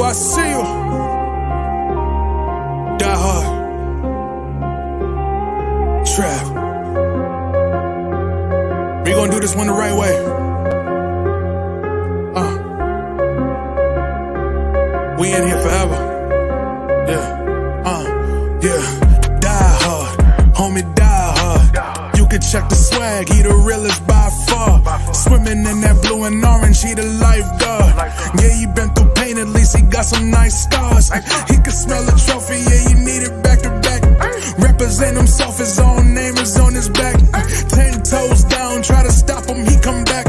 I see you. Die hard. Trap. We gonna do this one the right way. We in here forever. Yeah. Die hard. Homie, die hard. You can check the swag, he the realest by far. Swimming in that blue and orange, he the lifeguard. Yeah, he been through pain, at least he got some nice scars. He can smell a trophy, yeah, he need it back to back. Represent himself, his own name is on his back. 10 toes down, try to stop him, he come back.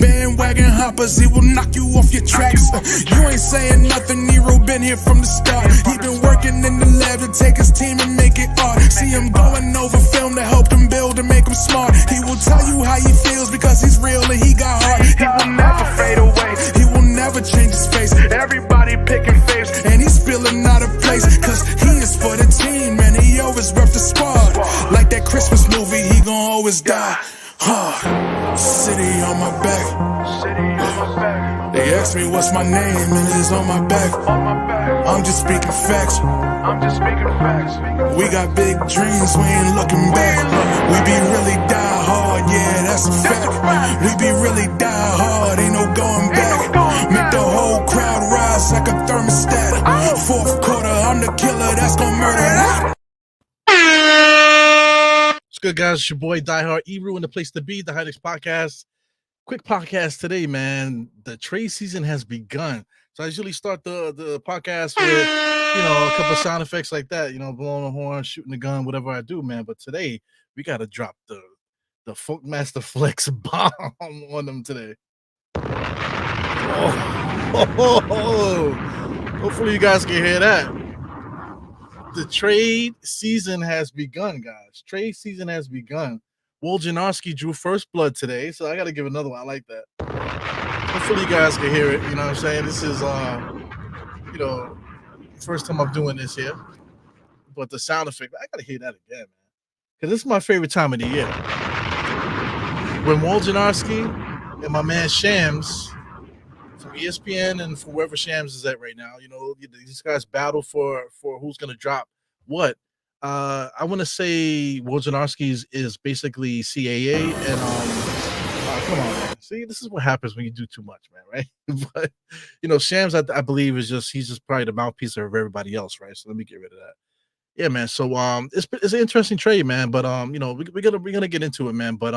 Bandwagon hoppers, he will knock you off your tracks. You ain't saying nothing, Nero been here from the start. He been working in the lab to take his team and make it art. See him going over film to help him build and make him smart. He will tell you how he feels because he's real and he got heart. He will never fade away, he will never change his face. Everybody picking faves, and he's feeling out of place. Cause he is for the team, and he always rep the squad. Like that Christmas movie, he gon' always die hard. City on my back. They ask me what's my name, and it's on my back. I'm just speaking facts. We got big dreams, we ain't looking back. We be really die hard, yeah, that's a fact. We be really die hard, ain't no going back. Make the whole crowd rise like a thermostat. Fourth quarter, I'm the killer that's gonna murder that. What's good, guys? It's your boy Die Hard Ebru in the place to be, the Knicks podcast. Quick podcast today, man. The trade season has begun. So I usually start the podcast with, a couple of sound effects like that, blowing a horn, shooting the gun, whatever I do, man. But today, we got to drop the Funk Master Flex bomb on them today. Hopefully you guys can hear that. The trade season has begun, guys. Trade season has begun. Wojnarowski drew first blood today, so I got to give another one. I like that. Hopefully you guys can hear it. You know what I'm saying? This is, first time I'm doing this here. But the sound effect, I got to hear that again, man. Because this is my favorite time of the year. When Wojnarowski and my man Shams from ESPN and for wherever Shams is at right now, these guys battle for who's going to drop what. I want to say Wojnarowski is basically CAA and come on, man. See, this is what happens when you do too much, man, right? But Shams, I believe he's just probably the mouthpiece of everybody else, right? So let me get rid of that. Yeah, man. So it's an interesting trade, man. But we're gonna get into it, man. But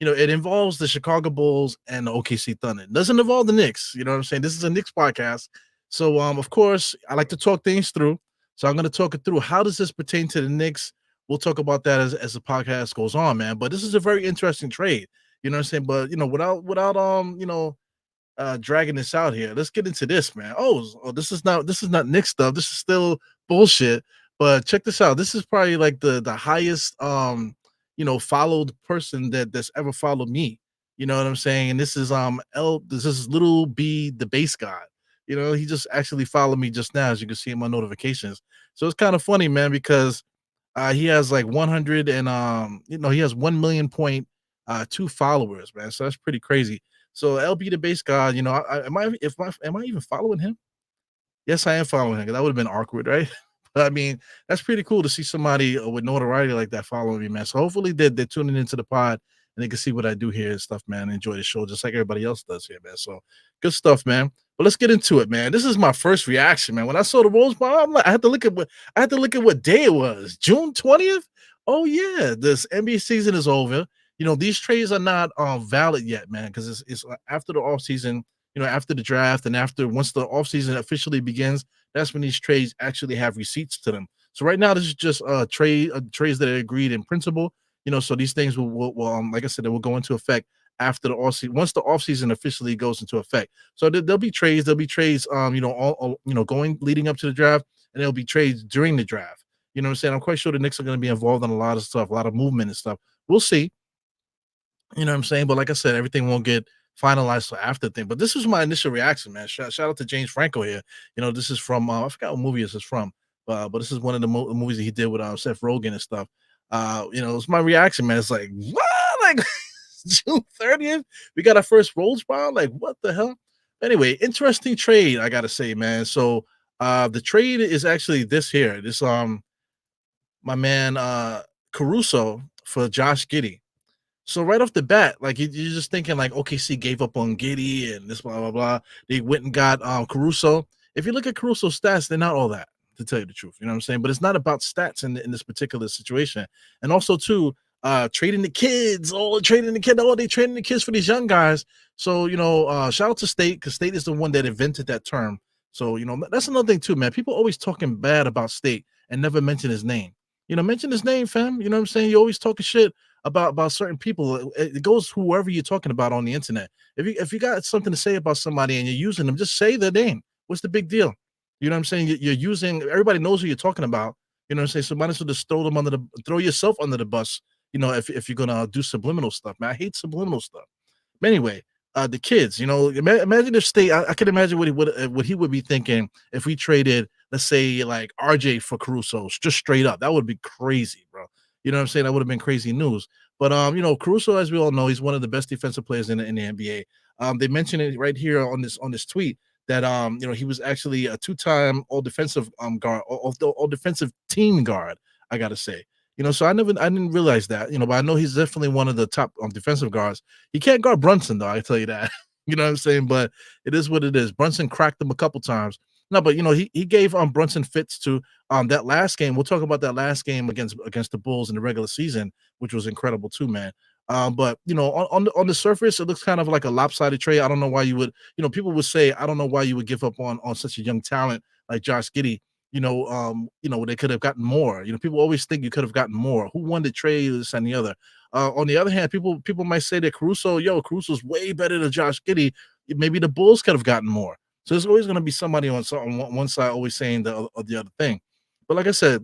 it involves the Chicago Bulls and the OKC Thunder. It doesn't involve the Knicks. You know what I'm saying? This is a Knicks podcast. So of course, I like to talk things through. So I'm going to talk it through. How does this pertain to the Knicks? We'll talk about that as the podcast goes on, man. But this is a very interesting trade. You know what I'm saying? But without dragging this out here, let's get into this, man. This is not Knicks stuff. This is still bullshit. But check this out. This is probably like the highest followed person that's ever followed me. You know what I'm saying? And this is this is Little B, the bass god. He just actually followed me just now, as you can see in my notifications. So it's kind of funny, man, because he has like 100 and he has 1,000,000.2 followers, man. So that's pretty crazy. So LB the bass god, am I even following him? Yes, I am following him. That would have been awkward, right? But I mean, that's pretty cool to see somebody with notoriety like that following me, man. So hopefully they're tuning into the pod and they can see what I do here and stuff, man. Enjoy the show just like everybody else does here, man. So good stuff, man. But let's get into it, man. This is my first reaction, man. When I saw the Rose Bowl, I'm like, I had to look at what day it was. June 20th. Oh yeah, this NBA season is over. These trades are not valid yet, man, because it's after the offseason, after the draft and once the offseason officially begins, that's when these trades actually have receipts to them. So right now, this is just trades that are agreed in principle. So these things will like I said, they will go into effect after the offseason, once the offseason officially goes into effect. So there'll be trades, going leading up to the draft, and there'll be trades during the draft. You know what I'm saying? I'm quite sure the Knicks are going to be involved in a lot of stuff, a lot of movement and stuff. We'll see. You know what I'm saying? But like I said, everything won't get finalized till after thing. But this was my initial reaction, man. Shout out to James Franco here. This is from I forgot what movie this is from, but this is one of the movies that he did with Seth Rogen and stuff. It's my reaction, man. It's like, what? Like June 30th, we got our first Rose Bowl. Like, what the hell? Anyway, interesting trade, I gotta say, man. So the trade is actually this here. This my man Caruso for Josh Giddy. So right off the bat, like you're just thinking like OKC gave up on Giddy and this blah blah blah. They went and got Caruso. If you look at Caruso's stats, they're not all that, to tell you the truth. You know what I'm saying? But it's not about stats in this particular situation. And also too, trading the kids, they trading the kids for these young guys. So shout out to State, because State is the one that invented that term. So that's another thing too, man. People always talking bad about State and never mention his name. Mention his name, fam. You know what I'm saying? You always talking shit about certain people. It goes whoever you're talking about on the internet. If you got something to say about somebody and you're using them, just say their name. What's the big deal? You know what I'm saying? You're using, everybody knows who you're talking about. You know what I'm saying? So might as well just throw yourself under the bus. If you're gonna do subliminal stuff, man. I hate subliminal stuff. But anyway, the kids, imagine if State. I can imagine what he would be thinking if we traded, let's say, like RJ for Caruso, just straight up. That would be crazy, bro. You know what I'm saying? That would have been crazy news. But Caruso, as we all know, he's one of the best defensive players in the NBA. They mentioned it right here on this tweet that he was actually a two-time all defensive guard, all defensive team guard, I gotta say. So I didn't realize that, but I know he's definitely one of the top defensive guards. He can't guard Brunson though, I tell you that. You know what I'm saying? But it is what it is. Brunson cracked him a couple times. No, but he gave Brunson fits to that last game. We'll talk about that last game against the Bulls in the regular season, which was incredible too, man. But on the surface, it looks kind of like a lopsided trade. I don't know why you would, people would say, I don't know why you would give up on such a young talent like Josh Giddey. They could have gotten more. People always think you could have gotten more. Who won the trade, this and the other. On the other hand, people might say that Caruso's way better than Josh Giddey. Maybe the Bulls could have gotten more. So there's always going to be somebody on one side always saying the other thing. But like I said,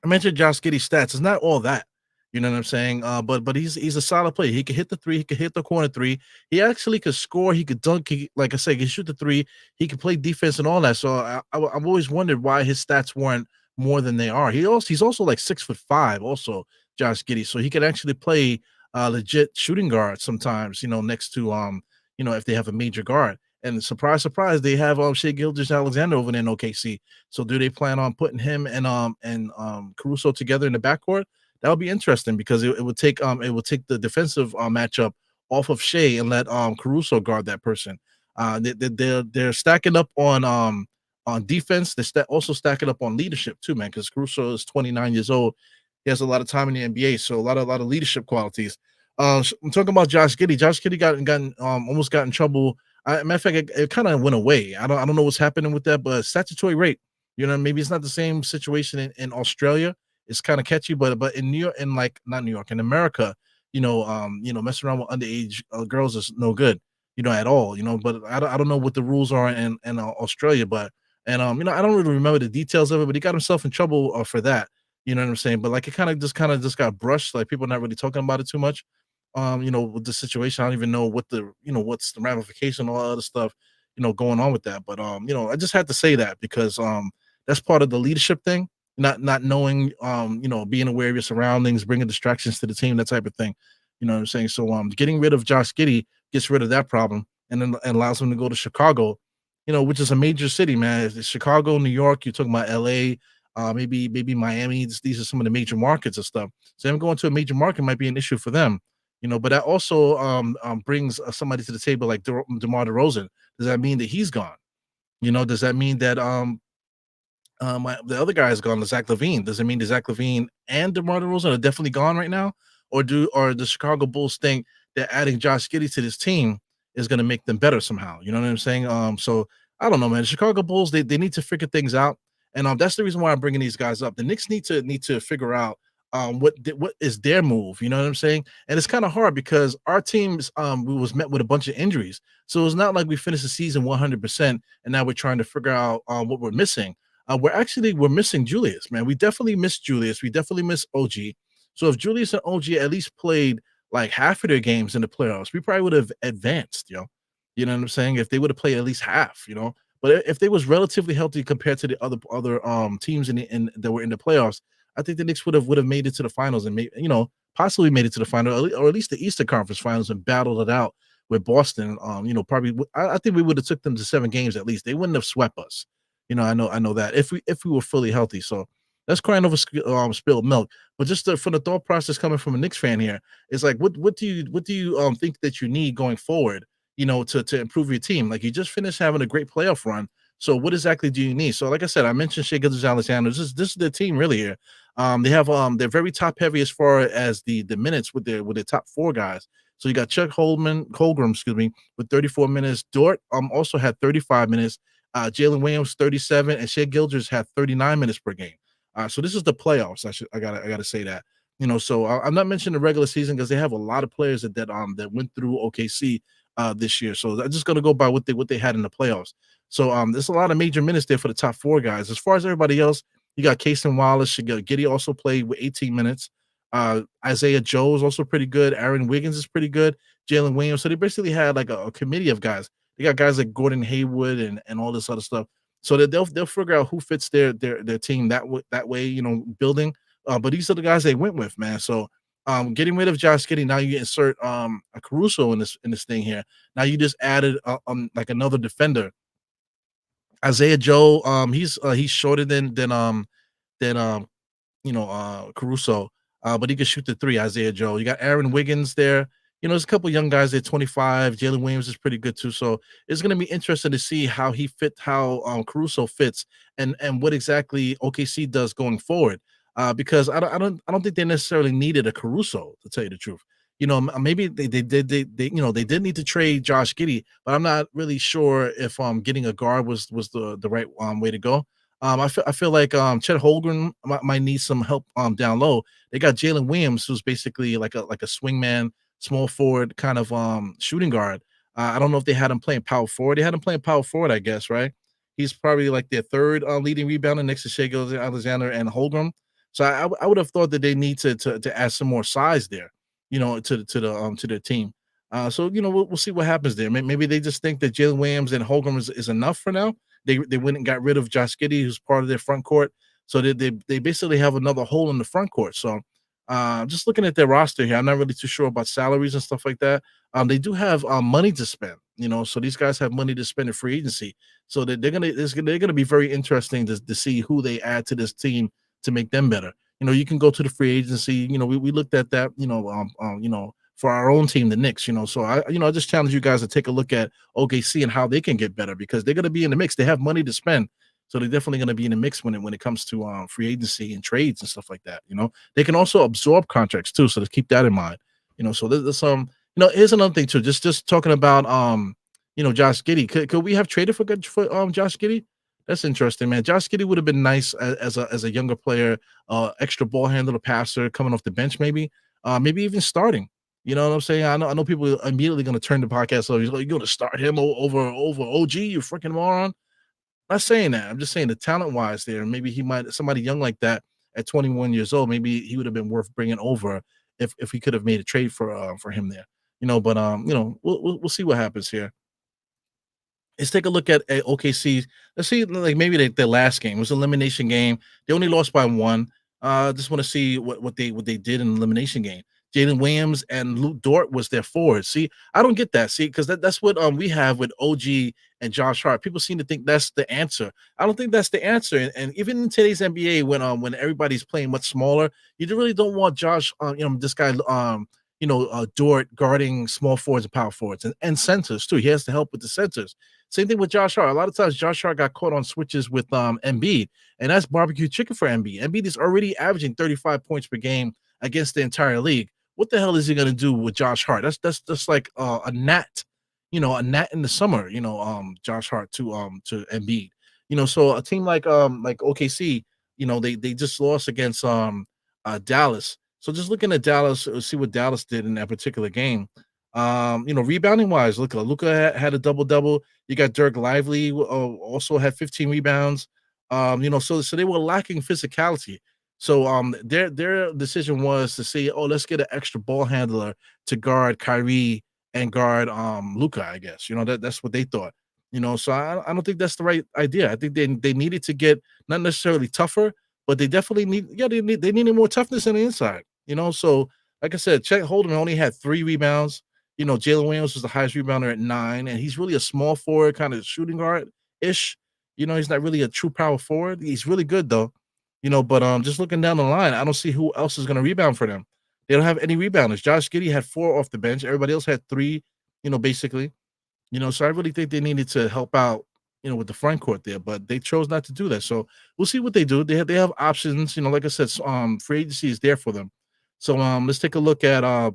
I mentioned Josh Giddey's stats. It's not all that. You know what I'm saying? But he's a solid player. He can hit the three. He can hit the corner three. He actually could score. He could dunk. Like I said, he can shoot the three. He can play defense and all that. So I've always wondered why his stats weren't more than they are. He's also like 6'5". Also, Josh Giddey, so he can actually play legit shooting guard sometimes. Next to if they have a major guard. And surprise, surprise, they have Shai Gilgeous-Alexander over there in OKC. So do they plan on putting him and Caruso together in the backcourt? That would be interesting because it would take the defensive matchup off of Shai and let Caruso guard that person. They're stacking up on defense. They're also stacking up on leadership too, man. Because Caruso is 29 years old. He has a lot of time in the NBA, so a lot of leadership qualities. I'm talking about Josh Giddey. Josh Giddey almost got in trouble. Matter of fact, it kind of went away. I don't know what's happening with that, but statutory rape. Maybe it's not the same situation in Australia. It's kind of catchy, but in New York, not New York, in America, messing around with underage girls is no good, at all. But I don't know what the rules are in Australia, but I don't really remember the details of it, but he got himself in trouble for that. You know what I'm saying? But like it kind of just got brushed. Like people are not really talking about it too much. With the situation, I don't even know what's the ramification, all that other stuff, going on with that. But I just had to say that because that's part of the leadership thing, not knowing, being aware of your surroundings, bringing distractions to the team, that type of thing. You know what I'm saying? So getting rid of Josh Giddey gets rid of that problem and then allows him to go to Chicago, which is a major city, man. It's Chicago, New York, you're talking about LA, maybe Miami. These are some of the major markets and stuff. So them going to a major market might be an issue for them. But that also brings somebody to the table like DeMar DeRozan. Does that mean that he's gone? Does that mean that the other guy is gone, Zach LaVine? Does it mean that Zach LaVine and DeMar DeRozan are definitely gone right now? Or the Chicago Bulls think that adding Josh Giddey to this team is going to make them better somehow? You know what I'm saying? So I don't know, man. The Chicago Bulls, they need to figure things out. And that's the reason why I'm bringing these guys up. The Knicks need to figure out what is their move, you know what I'm saying? And it's kind of hard because our teams we was met with a bunch of injuries, so it's not like we finished the season 100% and now we're trying to figure out what we're missing. We're missing Julius, man. We definitely miss Julius. We definitely miss OG. So if Julius and OG at least played like half of their games in the playoffs, we probably would have advanced. You know what I'm saying? If they would have played at least half, but if they was relatively healthy compared to the other teams in that were in the playoffs, I think the Knicks would have made it to the finals and possibly made it to the final, or at least the Eastern Conference Finals, and battled it out with Boston. Probably I think we would have took them to 7 games at least. They wouldn't have swept us. I know that if we were fully healthy. So that's crying over spilled milk. But just from the thought process coming from a Knicks fan here, it's like what do you think that you need going forward? To improve your team. Like you just finished having a great playoff run. So what exactly do you need? So like I said, I mentioned Shea Gilgeous-Alexander. This is their team really here. They're very top heavy as far as the minutes with their top four guys. So you got Chuck Holgram, excuse me, with 34 minutes. Dort also had 35 minutes. Jalen Williams 37, and Shea Gilgeous had 39 minutes per game. So this is the playoffs. I gotta say that. So I'm not mentioning the regular season because they have a lot of players that went through OKC this year. So I'm just gonna go by what they had in the playoffs. So there's a lot of major minutes there for the top four guys. As far as everybody else, you got Casey Wallace. You got Giddy also played with 18 minutes. Isaiah Joe is also pretty good. Aaron Wiggins is pretty good. Jalen Williams. So they basically had like a committee of guys. They got guys like Gordon Hayward and all this other stuff. So that they'll figure out who fits their team that way, building. But these are the guys they went with, man. So getting rid of Josh Giddey, now you insert a Caruso in this thing here. Now you just added like another defender. Isaiah Joe, he's shorter than Caruso, but he can shoot the three. Isaiah Joe, you got Aaron Wiggins there. There's a couple young guys there, 25. Jalen Williams is pretty good too. So it's going to be interesting to see how Caruso fits, and what exactly OKC does going forward. Because I don't think they necessarily needed a Caruso, to tell you the truth. Maybe they did need to trade Josh Giddey, but I'm not really sure if getting a guard was the right way to go. I feel like Chet Holmgren might need some help down low. They got Jalen Williams, who's basically like a swingman, small forward kind of shooting guard. I don't know if they had him playing power forward. They had him playing power forward, I guess, right? He's probably like their third leading rebounder next to Shea Alexander and Holmgren. So I would have thought that they need to add some more size there, to their team. So we'll see what happens there. Maybe they just think that Jalen Williams and Holmgren is enough for now. They went and got rid of Josh Giddey, who's part of their front court. So they basically have another hole in the front court. So just looking at their roster here, I'm not really too sure about salaries and stuff like that. They do have money to spend, so these guys have money to spend in free agency. So they're gonna be very interesting to see who they add to this team to make them better. You can go to the free agency. We looked at that, for our own team, the Knicks. So I just challenge you guys to take a look at OKC and how they can get better, because they're going to be in the mix. They have money to spend, so they're definitely going to be in the mix when it comes to free agency and trades and stuff like that. They can also absorb contracts too, so to keep that in mind. So there's here's another thing too. Just talking about Josh Giddey. Could we have traded for Josh Giddey? That's interesting, man. Josh Giddey would have been nice as a younger player, extra ball handler, passer, coming off the bench, maybe even starting. You know what I'm saying? I know people are immediately going to turn the podcast over. He's like, you're going to start him over OG, you freaking moron. I'm not saying that. I'm just saying the talent wise there. Maybe somebody young like that at 21 years old, maybe he would have been worth bringing over if he could have made a trade for him there. But we'll see what happens here. Let's take a look at OKC. Let's see, like maybe their last game. It was an elimination game. They only lost by one. Just want to see what they did in the elimination game. Jalen Williams and Luke Dort was their forward. See, I don't get that. See, because that's what we have with OG and Josh Hart. People seem to think that's the answer. I don't think that's the answer. And even in today's NBA, when everybody's playing much smaller, you really don't want Josh, this guy, Dort guarding small forwards and power forwards and centers too. He has to help with the centers. Same thing with Josh Hart. A lot of times Josh Hart got caught on switches with Embiid, and that's barbecue chicken for Embiid. Embiid is already averaging 35 points per game against the entire league. What the hell is he going to do with Josh Hart? That's just like a gnat, a gnat in the summer. Josh Hart to Embiid. So a team like OKC, they just lost against Dallas. So just looking at Dallas, see what Dallas did in that particular game. Rebounding wise, look, Luka had a double-double. You got Dirk Lively also had 15 rebounds. So they were lacking physicality. So their decision was to say, oh, let's get an extra ball handler to guard Kyrie and guard Luka, I guess. That's what they thought. So I don't think that's the right idea. I think they needed to get not necessarily tougher, but they definitely they needed more toughness on the inside. So like I said, Chet Holmgren only had 3 rebounds. Jalen Williams was the highest rebounder at 9, and he's really a small forward, kind of shooting guard ish. He's not really a true power forward. He's really good though. But just looking down the line, I don't see who else is going to rebound for them. They don't have any rebounders. Josh Giddey had 4 off the bench. Everybody else had 3. Basically. So I really think they needed to help out. With the front court there, but they chose not to do that. So we'll see what they do. They have options. Like I said, free agency is there for them. So let's take a look at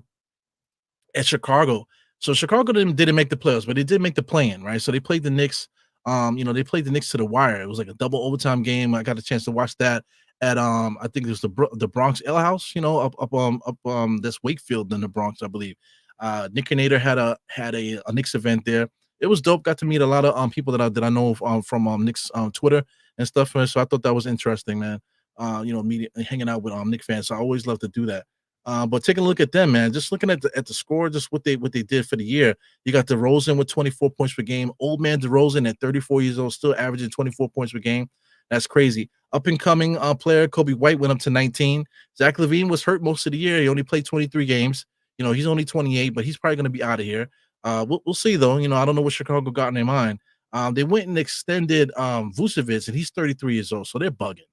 Chicago. So Chicago didn't make the playoffs, but they did make the play-in, right? So they played the Knicks. They played the Knicks to the wire. It was like a double overtime game. I got a chance to watch that at I think it was the Bronx Ale House, up this Wakefield in the Bronx, I believe. Nick Nader had a Knicks event there. It was dope. Got to meet a lot of people that I know from Knicks Twitter and stuff. So I thought that was interesting, man. Hanging out with Knicks fans. So I always love to do that. But taking a look at them, man, just looking at the score, just what they did for the year. You got DeRozan with 24 points per game. Old man DeRozan at 34 years old, still averaging 24 points per game. That's crazy. Up and coming player Kobe White went up to 19. Zach LaVine was hurt most of the year. He only played 23 games. He's only 28, but he's probably going to be out of here. We'll see though. I don't know what Chicago got in their mind. They went and extended Vucevic, and he's 33 years old, so they're bugging.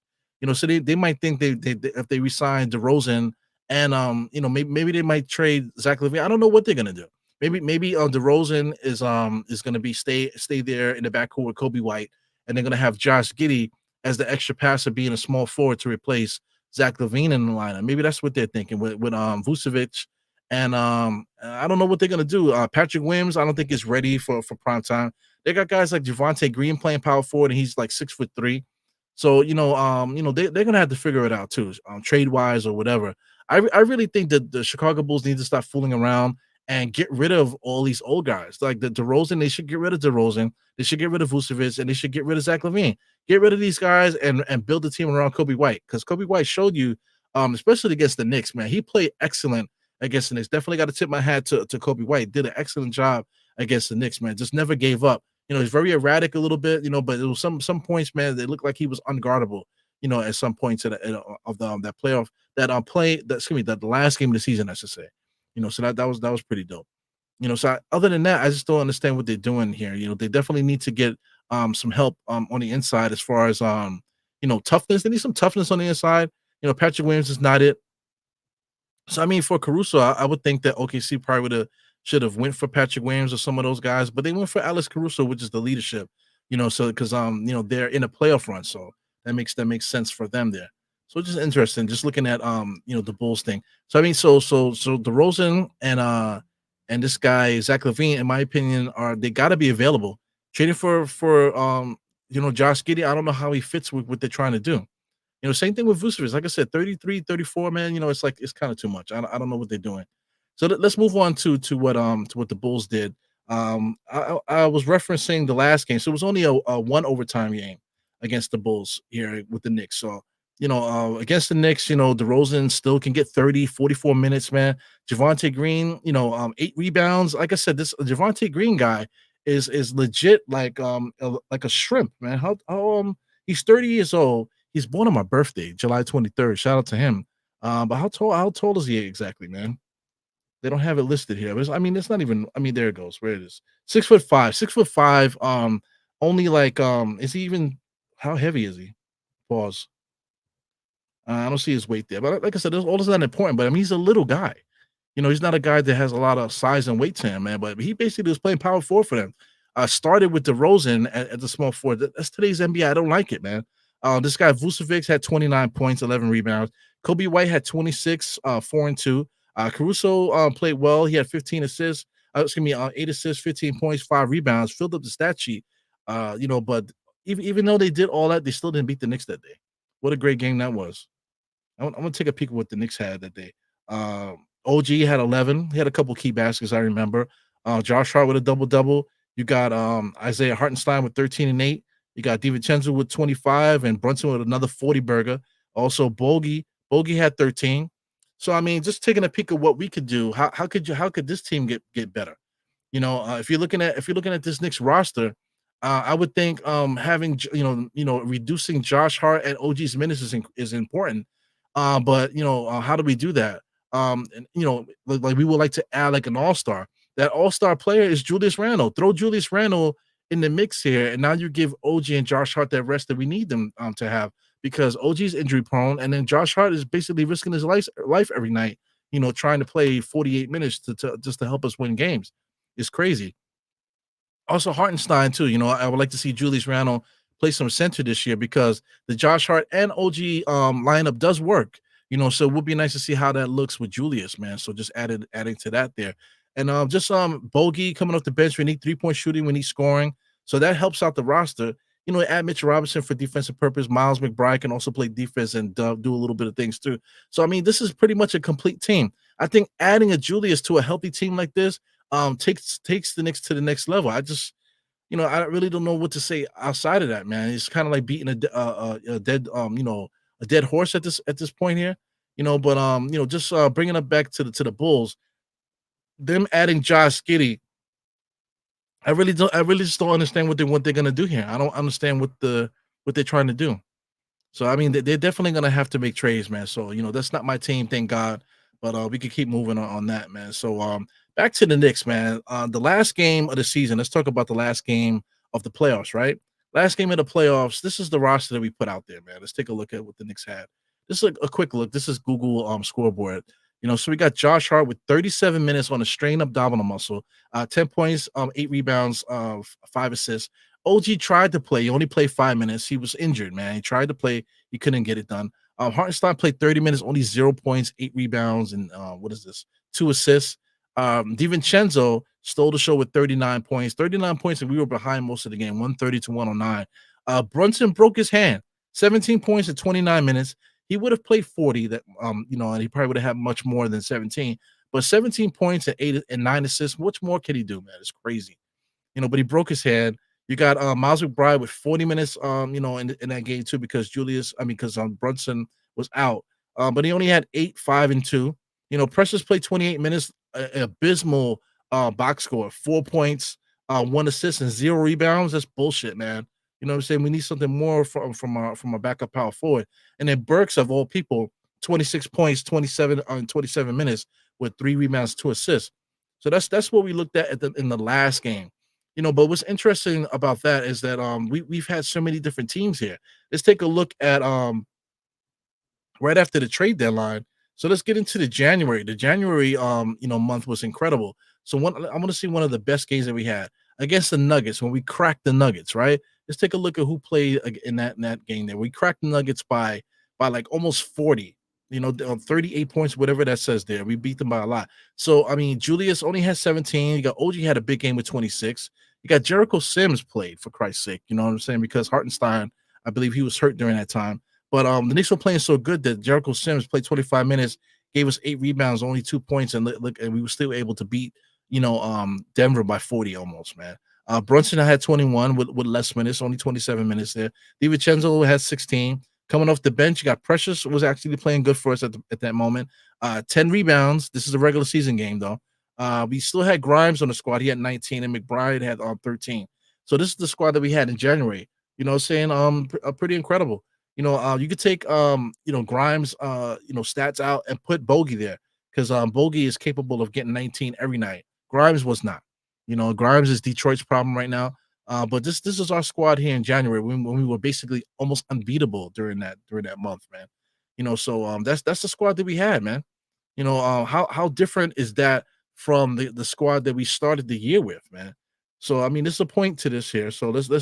So they might think they if they resign DeRozan. And maybe they might trade Zach LaVine. I don't know what they're gonna do. Maybe DeRozan is gonna be stay there in the backcourt with Kobe White, and they're gonna have Josh Giddey as the extra passer, being a small forward to replace Zach LaVine in the lineup. Maybe that's what they're thinking with Vucevic. And I don't know what they're gonna do. Patrick Williams, I don't think is ready for prime time. They got guys like Javonte Green playing power forward, and he's like 6'3". So they're gonna have to figure it out too, trade wise or whatever. I really think that the Chicago Bulls need to stop fooling around and get rid of all these old guys. Like the DeRozan, they should get rid of DeRozan. They should get rid of Vucevic, and they should get rid of Zach LaVine. Get rid of these guys and build a team around Kobe White, because Kobe White showed you, especially against the Knicks, man. He played excellent against the Knicks. Definitely got to tip my hat to Kobe White. Did an excellent job against the Knicks, man. Just never gave up. He's very erratic a little bit, but it was some points, man, they looked like he was unguardable. At some points of that playoff the last game of the season, I should say. So that was pretty dope. So other than that, I just don't understand what they're doing here. They definitely need to get some help on the inside as far as toughness. They need some toughness on the inside. Patrick Williams is not it. So I mean, for Caruso, I would think that OKC probably should have went for Patrick Williams or some of those guys, but they went for Alex Caruso, which is the leadership. So because they're in a playoff run, so that makes sense for them there. So just interesting, just looking at the Bulls thing. So I mean, so DeRozan and this guy Zach LaVine, in my opinion, they got to be available. Trading for Josh Giddey, I don't know how he fits with what they're trying to do. Same thing with Vucevic. Like I said, 33, 34, man. It's kind of too much. I don't know what they're doing. So let's move on to what the Bulls did. I was referencing the last game, so it was only a one overtime game against the Bulls here with the Knicks. So against the Knicks, DeRozan still can get 30, 44 minutes, man. Javonte Green, 8 rebounds. Like I said, this Javonte Green guy is legit like a shrimp, man. How he's 30 years old. He's born on my birthday, July 23rd. Shout out to him. But how tall is he exactly, man? They don't have it listed here. But it's not even. There it goes. Where it is. 6'5". 6'5". Only like is he even? How heavy is he? Pause. I don't see his weight there, but like I said, all this is not important. But he's a little guy. He's not a guy that has a lot of size and weight to him, man. But he basically was playing power forward for them. Started with DeRozan at the small forward. That's today's NBA. I don't like it, man. This guy Vucevic had 29 points, 11 rebounds. Kobe White had 26, 4 and 2. Caruso played well. He had 15 assists. 8 assists, 15 points, 5 rebounds. Filled up the stat sheet. But even though they did all that, they still didn't beat the Knicks that day. What a great game that was. I'm gonna take a peek at what the Knicks had that day. OG had 11. He had a couple key baskets, I remember. Josh Hart with a double-double. You got Isaiah Hartenstein with 13 and 8. You got DiVincenzo with 25 and Brunson with another 40 burger. Also, Bogey had 13. So just taking a peek at what we could do. How could this team get better? If you're looking at this Knicks roster, I would think having reducing Josh Hart and OG's minutes is important. But how do we do that? And like we would like to add like an all-star. that all-star player is Julius Randle. Throw Julius Randle in the mix here, and now you give OG and Josh Hart that rest that we need them to have because OG's injury prone, and then Josh Hart is basically risking his life every night, trying to play 48 minutes to just to help us win games. It's crazy. Also, Hartenstein too. I would like to see Julius Randle play some center this year because the Josh Hart and OG lineup does work. So it would be nice to see how that looks with Julius, man. So just adding to that there, and just Bogey coming off the bench. We need 3-point shooting. We need scoring, so that helps out the roster. Add Mitchell Robinson for defensive purpose. Miles McBride can also play defense and do a little bit of things too. So I mean, this is pretty much a complete team. I think adding a Julius to a healthy team like this takes the Knicks to the next level. I really don't know what to say outside of that, man. It's kind of like beating a dead a dead horse at this point here, But just bringing it back to the Bulls, them adding Josh Giddy, I really just don't understand what they're gonna do here. I don't understand what they're trying to do. So I mean, they're definitely gonna have to make trades, man. So that's not my team, thank God. But we can keep moving on that, man. So back to the Knicks, man. The last game of the season. Let's talk about the last game of the playoffs, right? Last game of the playoffs. This is the roster that we put out there, man. Let's take a look at what the Knicks had. This is a quick look. This is Google scoreboard. So we got Josh Hart with 37 minutes on a strained abdominal muscle, 10 points, 8 rebounds, 5 assists. OG tried to play. He only played 5 minutes. He was injured, man. He tried to play. He couldn't get it done. Hartenstein played 30 minutes, only 0 points, 8 rebounds, and 2 assists. DiVincenzo stole the show with 39 points. 39 points, and we were behind most of the game, 130 to 109. Brunson broke his hand, 17 points in 29 minutes. He would have played 40, and he probably would have had much more than 17. But 17 points and 8 and 9 assists, what more can he do, man? It's crazy. But he broke his hand. You got Miles McBride with 40 minutes, in that game too, because Brunson was out. But he only had 8, 5, and 2. Precious played 28 minutes, abysmal box score, 4 points, 1 assist, and 0 rebounds. That's bullshit, man. You know what I'm saying? We need something more from a backup power forward. And then Burks, of all people, 26 points, 27 minutes with 3 rebounds, 2 assists. So that's what we looked at in the last game. But what's interesting about that is that we've had so many different teams here. Let's take a look at right after the trade deadline. So let's get into the January. The January month was incredible. So I want to see one of the best games that we had against the Nuggets when we cracked the Nuggets, right? Let's take a look at who played in that game there. We cracked the Nuggets by like almost 40. 38 points, whatever that says there. We beat them by a lot. So I mean, Julius only had 17. You got OG had a big game with 26. You got Jericho Sims played, for Christ's sake. You know what I'm saying? Because Hartenstein, I believe he was hurt during that time. But the Knicks were playing so good that Jericho Sims played 25 minutes, gave us 8 rebounds, only 2 points, and we were still able to beat Denver by 40 almost, man. Brunson had 21 with less minutes, only 27 minutes there. DiVincenzo had 16. Coming off the bench, you got Precious was actually playing good for us at that moment. 10 rebounds. This is a regular season game, though. We still had Grimes on the squad. He had 19, and McBride had 13. So this is the squad that we had in January. Pretty incredible. You could take Grimes stats out and put Bogey there because Bogey is capable of getting 19 every night. Grimes was not. Grimes is Detroit's problem right now. But this is our squad here in January when we were basically almost unbeatable during that month, man. So that's the squad that we had, man. How different is that from the squad that we started the year with, man? So I mean, there's a point to this here. So let's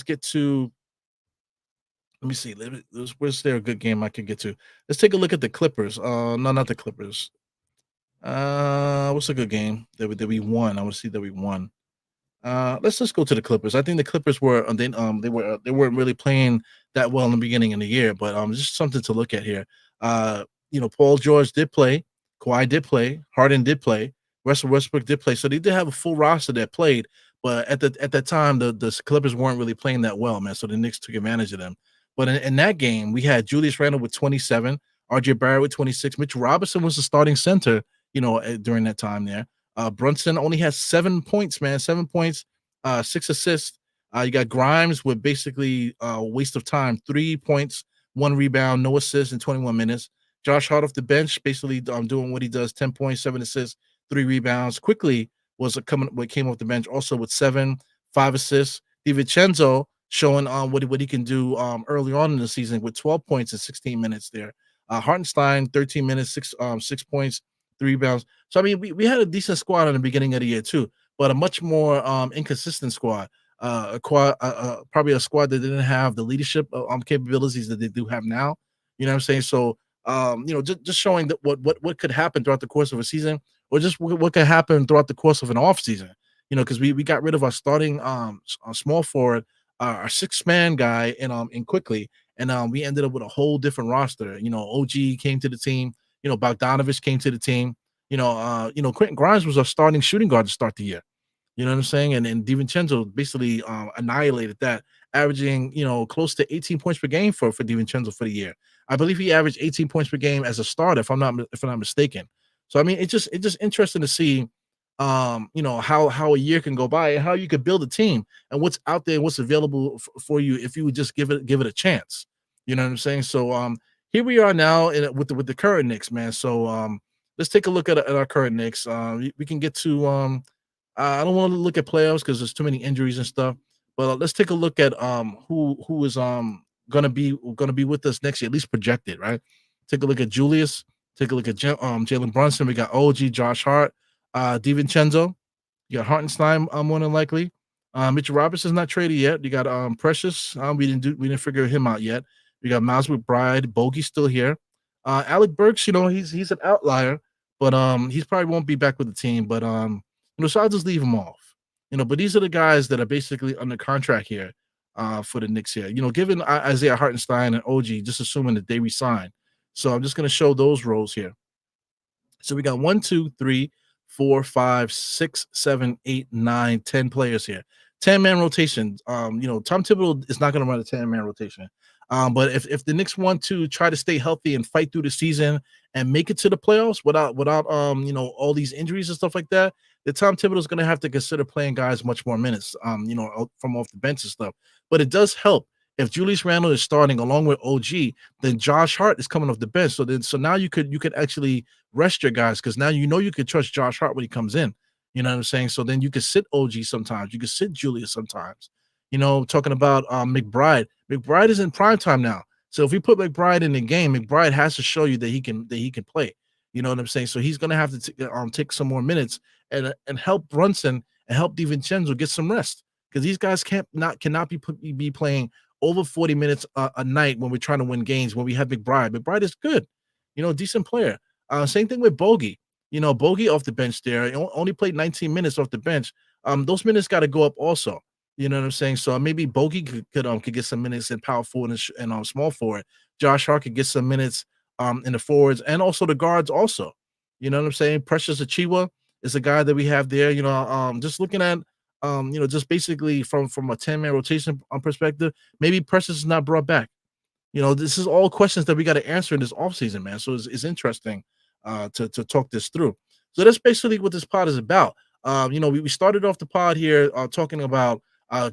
get to. Let me see. Where's there a good game I could get to? Let's take a look at the Clippers. No, not the Clippers. What's a good game that we won? I want to see that we won. Let's just go to the Clippers. I think the Clippers were they weren't really playing that well in the beginning of the year, but just something to look at here. Paul George did play, Kawhi did play, Harden did play, Russell Westbrook did play, so they did have a full roster that played. But at that time, the Clippers weren't really playing that well, man. So the Knicks took advantage of them. But in that game, we had Julius Randle with 27, RJ Barrett with 26. Mitch Robinson was the starting center, during that time there. Brunson only has 7 points, man. 7 points, 6 assists. You got Grimes with basically a waste of time, 3 points, 1 rebound, no assists in 21 minutes. Josh Hart off the bench, basically doing what he does, 10 points, 7 assists, 3 rebounds. Quickly was what came off the bench also with 7, 5 assists. DiVincenzo showing what he can do early on in the season with 12 points in 16 minutes there. Hartenstein 13 minutes, 6 points, 3 rebounds. So I mean, we had a decent squad in the beginning of the year too, but a much more inconsistent squad. Probably a squad that didn't have the leadership capabilities that they do have now. You know what I'm saying? So just showing that what could happen throughout the course of a season, or just what could happen throughout the course of an off season. Because we got rid of our starting small forward, our 6-man guy, in quickly, and we ended up with a whole different roster. OG came to the team. Bogdanovich came to the team. Quentin Grimes was our starting shooting guard to start the year. You know what I'm saying? And DiVincenzo basically annihilated that, averaging close to 18 points per game for DiVincenzo for the year. I believe he averaged 18 points per game as a starter, if I'm not mistaken. So I mean, it's just interesting to see, how a year can go by and how you could build a team and what's out there, what's available for you if you would just give it a chance. You know what I'm saying? So here we are now with the current Knicks, man. So let's take a look at our current Knicks. We can get to I don't want to look at playoffs because there's too many injuries and stuff. But let's take a look at who is gonna be with us next year, at least projected, right? Take a look at Julius. Take a look at Jalen Brunson. We got OG, Josh Hart, DiVincenzo. You got Hartenstein, more than likely. Mitchell Robinson's not traded yet. You got Precious. We didn't figure him out yet. We got Miles McBride. Bogey's still here. Alec Burks, he's an outlier, but he probably won't be back with the team. But so I'll just leave him off. But these are the guys that are basically under contract here for the Knicks here. Given Isaiah Hartenstein and OG, just assuming that they resign. So I'm just going to show those roles here. So we got 1, 2, 3, 4, 5, 6, 7, 8, 9, 10 players here. 10-man rotation. Tom Thibodeau is not going to run a 10-man rotation. But if the Knicks want to try to stay healthy and fight through the season and make it to the playoffs without all these injuries and stuff like that, the Tom Thibodeau is going to have to consider playing guys much more minutes, from off the bench and stuff. But it does help if Julius Randle is starting along with OG, then Josh Hart is coming off the bench. So now you could actually rest your guys because now you could trust Josh Hart when he comes in. You know what I'm saying? So then you could sit OG sometimes, you could sit Julius sometimes. Talking about McBride. McBride is in prime time now. So if we put McBride in the game, McBride has to show you that he can play. You know what I'm saying? So he's gonna have to take some more minutes and help Brunson and help DiVincenzo get some rest because these guys cannot be playing over 40 minutes a night when we're trying to win games. When we have McBride, McBride is good, decent player. Same thing with Bogey. Bogey off the bench there only played 19 minutes off the bench. Those minutes got to go up also. You know what I'm saying? So maybe Bogey could get some minutes in power forward and small forward. Josh Hart could get some minutes in the forwards and also the guards also. You know what I'm saying? Precious Achiuwa is a guy that we have there. Just looking at just basically from a 10-man rotation perspective, maybe Precious is not brought back. This is all questions that we got to answer in this offseason, man. So it's interesting to talk this through. So that's basically what this pod is about. We started off the pod here talking about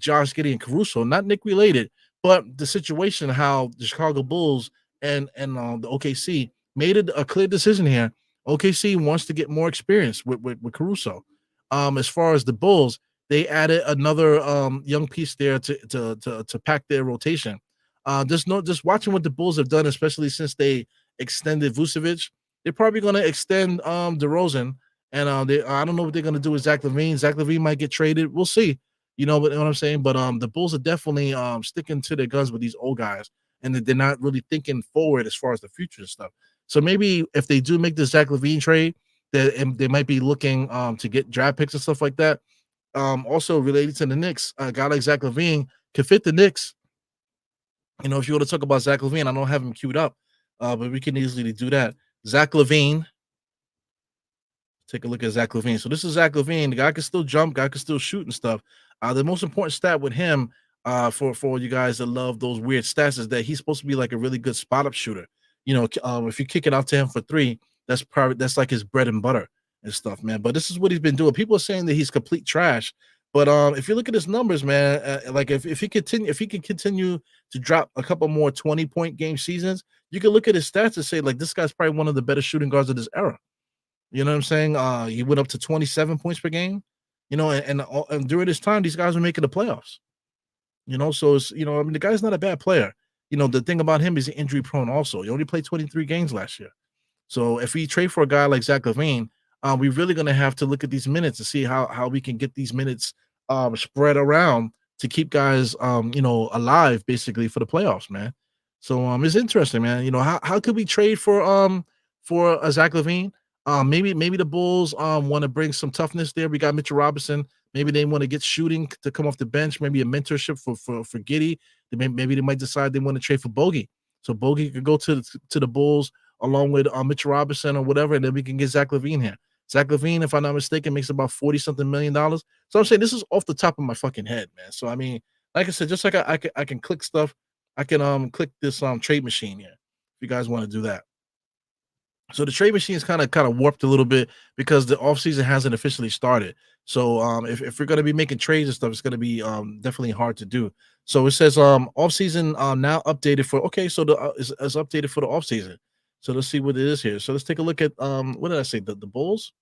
Josh Giddy and Caruso, not Nick related, but the situation, how the Chicago Bulls and the OKC made it a clear decision here. OKC wants to get more experience with Caruso. As far as the Bulls, they added another young piece there to pack their rotation. Just watching what the Bulls have done, especially since they extended Vucevic, they're probably going to extend DeRozan, and I don't know what they're going to do with Zach LaVine. Zach LaVine might get traded. We'll see. You know what I'm saying? But the Bulls are definitely sticking to their guns with these old guys, and they're not really thinking forward as far as the future and stuff. So maybe if they do make the Zach LaVine trade, they might be looking to get draft picks and stuff like that. Also related to the Knicks, a guy like Zach LaVine could fit the Knicks. If you want to talk about Zach LaVine, I don't have him queued up, but we can easily do that. Zach LaVine. Take a look at Zach LaVine. So this is Zach LaVine. The guy can still jump, guy can still shoot and stuff. The most important stat with him, for you guys that love those weird stats, is that he's supposed to be like a really good spot up shooter. If you kick it out to him for three, that's like his bread and butter and stuff, man. But this is what he's been doing. People are saying that he's complete trash, but if you look at his numbers, man, like if he can continue to drop a couple more 20-point game seasons, you can look at his stats and say like this guy's probably one of the better shooting guards of this era. You know what I'm saying? He went up to 27 points per game. And during this time, these guys were making the playoffs. So it's I mean the guy's not a bad player. The thing about him is he's injury prone. Also, he only played 23 games last year. So if we trade for a guy like Zach LaVine, we're really going to have to look at these minutes to see how we can get these minutes spread around to keep guys alive basically for the playoffs, man. So it's interesting, man. How could we trade for a Zach LaVine? Maybe the Bulls want to bring some toughness there. We got Mitchell Robinson. Maybe they want to get shooting to come off the bench. Maybe a mentorship for Giddy. Maybe they might decide they want to trade for Bogey. So Bogey could go to the Bulls along with Mitchell Robinson or whatever, and then we can get Zach LaVine here. Zach LaVine, if I'm not mistaken, makes about 40 something million dollars. So I'm saying this is off the top of my fucking head, man. So I mean, like I said, just like I can click stuff, I can click this trade machine here. If you guys want to do that. So the trade machine is kind of warped a little bit because the offseason hasn't officially started. So if we're gonna be making trades and stuff, it's gonna be definitely hard to do. So it says offseason now updated for so the is updated for the offseason. So let's see what it is here. So let's take a look at what did I say? The Bulls?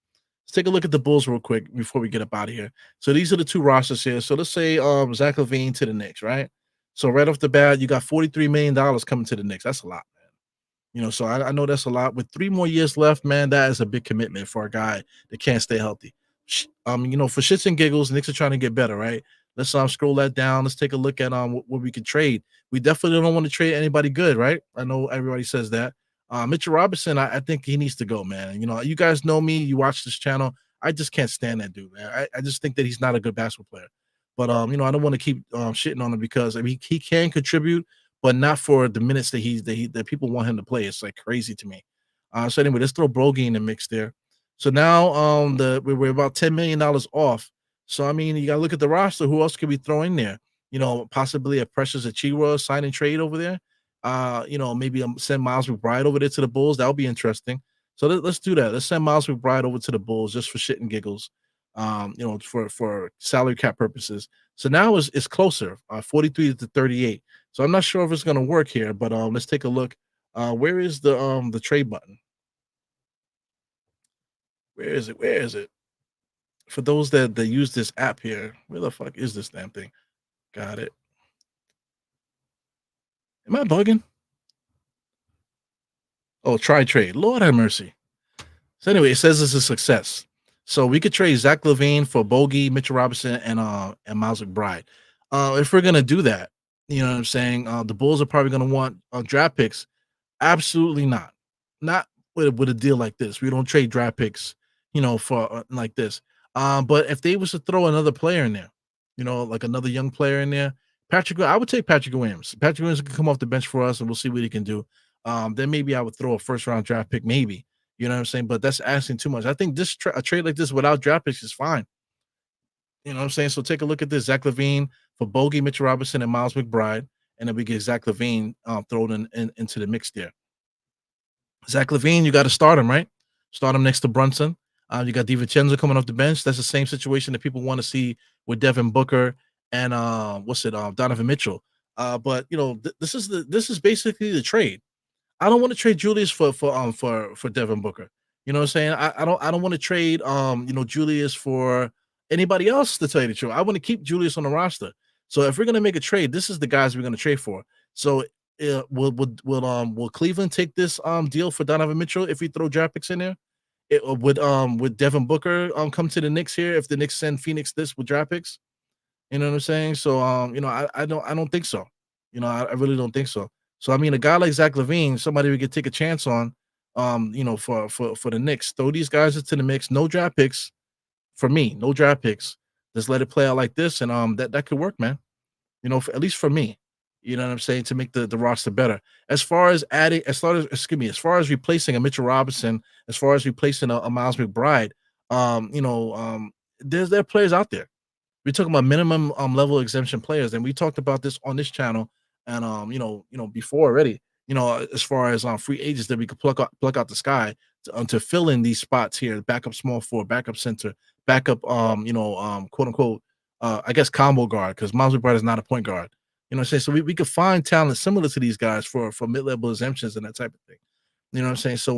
Let's take a look at the Bulls real quick before we get up out of here. So these are the two rosters here. So let's say Zach LaVine to the Knicks, right? So right off the bat, you got $43 million coming to the Knicks. That's a lot. So I know that's a lot. With 3 more years left, man, that is a big commitment for a guy that can't stay healthy. For shits and giggles, Knicks are trying to get better, right? Let's scroll that down. Let's take a look at what we could trade. We definitely don't want to trade anybody good, right? I know everybody says that. Mitchell Robinson, I think he needs to go, man. You guys know me. You watch this channel. I just can't stand that dude, man. I just think that he's not a good basketball player. But I don't want to keep shitting on him because I mean he can contribute, but not for the minutes that people want him to play. It's like crazy to me. So anyway, let's throw Bogey in the mix there. So now we're about $10 million off. So I mean, you gotta look at the roster. Who else could we throw in there? Possibly a Precious Achirwa sign and trade over there. Maybe send Miles McBride over there to the Bulls. That would be interesting. So let's do that. Let's send Miles McBride over to the Bulls just for shit and giggles. For salary cap purposes. So now it's closer, 43 to 38. So I'm not sure if it's going to work here, but let's take a look. Where is the trade button? Where is it? Where is it? For those that use this app here, where the fuck is this damn thing? Got it. Am I bugging? Oh, try trade. Lord have mercy. So anyway, it says it's a success. So we could trade Zach LaVine for Bogey, Mitchell Robinson, and Miles McBride. If we're gonna do that, you know what I'm saying? The Bulls are probably gonna want draft picks. Absolutely not. Not with a deal like this. We don't trade draft picks, for like this. But if they was to throw another player in there, like another young player in there, I would take Patrick Williams. Patrick Williams can come off the bench for us, and we'll see what he can do. Then maybe I would throw a first round draft pick, maybe. You know what I'm saying? But that's asking too much. I think a trade like this without draft picks is fine. You know what I'm saying? So take a look at this. Zach LaVine for Bogey, Mitchell Robinson, and Miles McBride. And then we get Zach LaVine thrown into the mix there. Zach LaVine, you got to start him, right? Start him next to Brunson. You got DiVincenzo coming off the bench. That's the same situation that people want to see with Devin Booker and Donovan Mitchell. But this is basically the trade. I don't want to trade Julius for Devin Booker. You know what I'm saying? I don't want to trade Julius for anybody else, to tell you the truth. I want to keep Julius on the roster. So if we're gonna make a trade, this is the guys we're gonna trade for. So will Cleveland take this deal for Donovan Mitchell if we throw draft picks in there? Would Devin Booker come to the Knicks here if the Knicks send Phoenix this with draft picks? You know what I'm saying? So I don't think so. I really don't think so. So I mean, a guy like Zach LaVine, somebody we could take a chance on, for the Knicks. Throw these guys into the mix. No draft picks for me. No draft picks. Just let it play out like this, and that could work, man. At least for me. You know what I'm saying? To make the roster better. As far as replacing a Mitchell Robinson, as far as replacing a Miles McBride, there are players out there. We're talking about minimum level exemption players, and we talked about this on this channel, and before already. As far as free agents that we could pluck out the sky to fill in these spots here: backup small forward, backup center, backup quote unquote I guess combo guard, because Miles McBride is not a point guard. You know what I'm saying? So we could find talent similar to these guys for mid-level exemptions and that type of thing. You know what I'm saying? So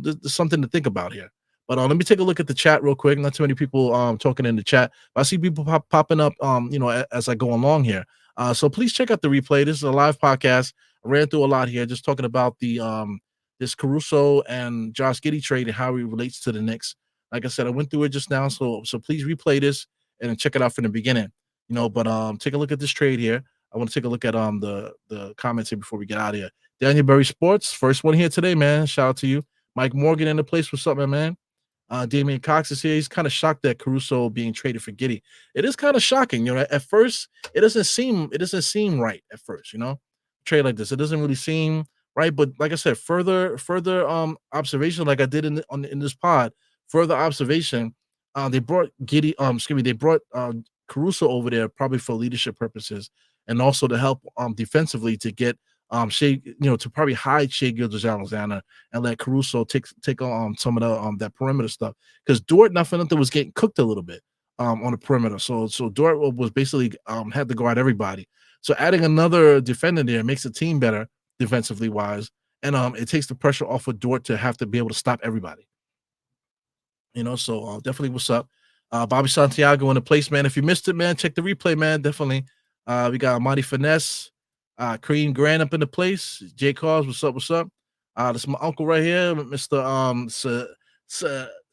there's something to think about here. But let me take a look at the chat real quick. Not too many people talking in the chat. But I see people popping up as I go along here. So please check out the replay. This is a live podcast. I ran through a lot here, just talking about the this Caruso and Josh Giddy trade and how it relates to the Knicks. Like I said, I went through it just now, so please replay this and check it out from the beginning. But take a look at this trade here. I want to take a look at the comments here before we get out of here. Daniel Berry Sports, first one here today, man. Shout out to you. Mike Morgan in the place. What's up, man? Damian Cox is here. He's kind of shocked that Caruso being traded for Giddey. It is kind of shocking, at first, it doesn't seem right at first, trade like this. It doesn't really seem right. But like I said, further observation, like I did in this pod, further observation, they brought they brought Caruso over there probably for leadership purposes and also to help defensively to get Shea, to probably hide Shea Gilgeous-Alexander and let Caruso take on some of the that perimeter stuff, because Dort, not for nothing, was getting cooked a little bit on the perimeter. So Dort was basically had to guard everybody. So adding another defender there makes the team better defensively wise, and it takes the pressure off of Dort to have to be able to stop everybody. So definitely what's up. Bobby Santiago in the place, man. If you missed it, man, check the replay, man. Definitely. We got Monty Finesse. Kareem Grant up in the place. Jay Cars, what's up? This is my uncle right here, Mr.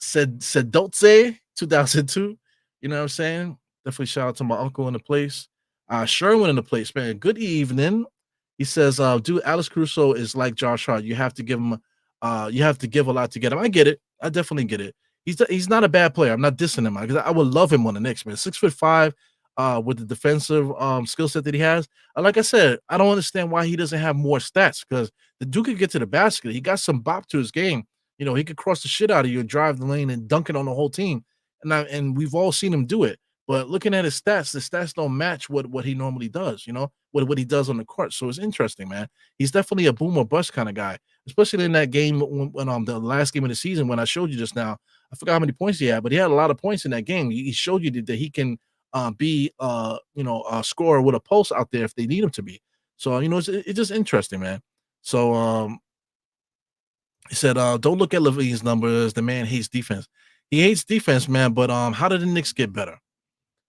Sedotze 2002. You know what I'm saying? Definitely shout out to my uncle in the place. Sherwin in the place, man. Good evening. He says, dude, Alex Caruso is like Josh Hart. You have to give him you have to give a lot to get him. I get it. I definitely get it. He's not a bad player. I'm not dissing him because I would love him on the Knicks, man. 6'5", with the defensive skill set that he has. Like I said, I don't understand why he doesn't have more stats, because the dude could get to the basket. He got some bop to his game. He could cross the shit out of you and drive the lane and dunk it on the whole team. And we've all seen him do it. But looking at his stats, the stats don't match what he normally does, what he does on the court. So it's interesting, man. He's definitely a boom or bust kind of guy, especially in that game when the last game of the season when I showed you just now. I forgot how many points he had, but he had a lot of points in that game. He showed you that he can be a scorer with a pulse out there if they need him to be. So it's just interesting, man. So he said, don't look at LaVine's numbers. The man hates defense. He hates defense, man. But how did the Knicks get better?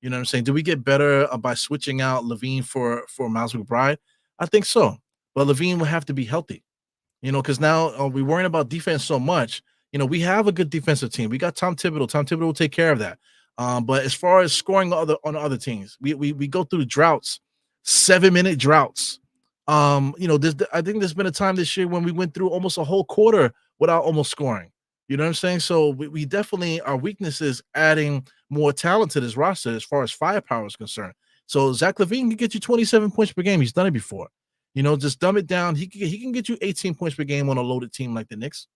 You know what I'm saying? Do we get better by switching out LaVine for Miles McBride? I think so. But LaVine will have to be healthy, because now we're worrying about defense so much. We have a good defensive team. We got Tom Thibodeau. Tom Thibodeau will take care of that. But as far as scoring on other teams, we go through droughts, 7-minute droughts. I think there's been a time this year when we went through almost a whole quarter without almost scoring. You know what I'm saying? So we definitely, our weakness is adding more talent to this roster as far as firepower is concerned. So Zach LaVine can get you 27 points per game. He's done it before. Just dumb it down. He can get you 18 points per game on a loaded team like the Knicks.